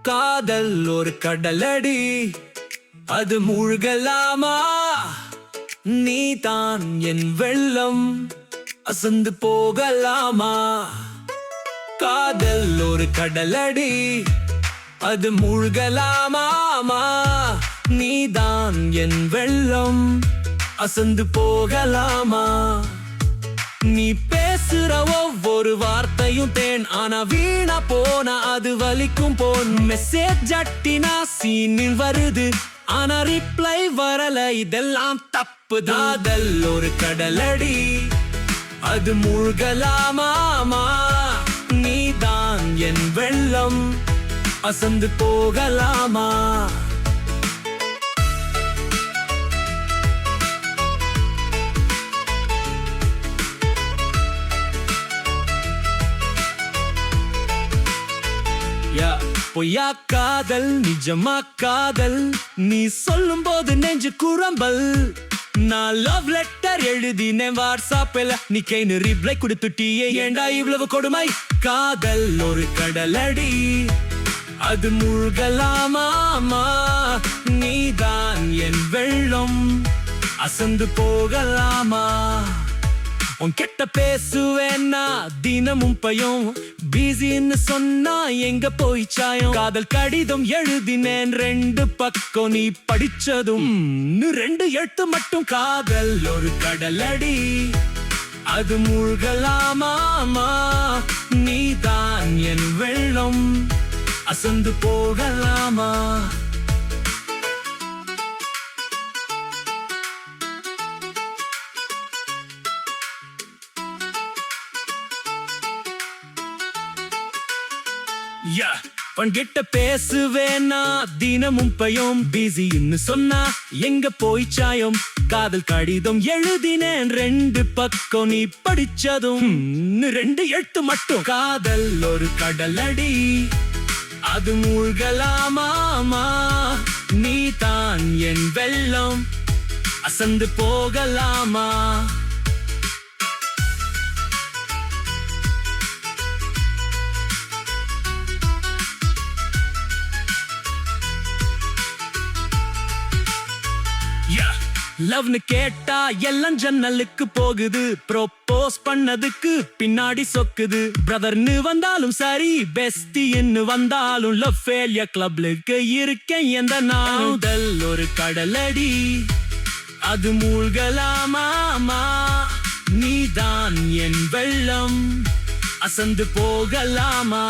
காதல் ஒரு கடலடி, அது மூழ்கலாமா? நீ தான் என் வெள்ளம், அசந்து போகலாமா? காதல் ஒரு கடலடி, அது மூழ்கலாமா? நீ தான் என் வெள்ளம், அசந்து போகலாமா? நீ பேசுற ஒவ்வொரு வார்த்தையும் தேன், ஆனா வீணா போனா அது வலிக்கும் போன். மெசேஜ் அட்டினா சீனில் வருது, ஆனா ரிப்ளை வரல, இதெல்லாம் தப்பு. காதல் ஒரு கடலடி, அது மூழ்கலாமா? நீ தான் என் வெள்ளம், அசந்து போகலாமா? பொய்யா காதல் நிஜமா காதல், நீ சொல்லும் போது நெஞ்சு குரம்பல். நான் லவ் லெட்டர் எழுதினேன் வாட்ஸ்அப்ல, நீ கைன்னு ரிப்ளை கொடுத்துட்டியே, ஏண்டா இவ்வளவு கொடுமை? காதல் ஒரு கடலடி, அது மூழ்கலாமா? நீ தான் என் வெள்ளம், அசந்து போகலாமா? உன் கிட்ட பேசுவேன்னா தினமும் பயம், பிஸின்னு சொன்னா எங்க போய் சாயம்? காதல் கடிதம் எழுதினேன் 2 பக்கம், நீ படிச்சதும் 2 எழுத்து மட்டும். காதல் ஒரு கடலடி, அது மூழ்கலாமா? நீ தான் என் வெள்ளம், அசந்து போகலாமா? பண்கிட்ட பேசுவேனா தினமும் பயம், பிஸின்னு சொன்னா எங்க போய் சாயம்? காதல் கடிதம் எழுதினேன் 2 பக்கம், நீ படிச்சதும் 2 எழுத்து மட்டும். காதல் ஒரு கடலடி, அது மூழ்கலாமா? நீ தான் என் வெள்ளம், அசந்து போகலாமா? லவ்னு கேட்டா எல்லாம் ஜன்னலுக்கு போகுது, ப்ரோபோஸ் பண்ணதுக்கு பின்னாடி சொக்குது. பிரதர்னு வந்தாலும் சரி, பெஸ்டின்னு வந்தாலும் லவ் ஃபெயிலியர் கிளப்லுக்கு இருக்கேன் எந்த நாள். ஒரு கடலடி, அது மூழ்கலாமா? நீ தான் என் வெள்ளம், அசந்து போகலாமா?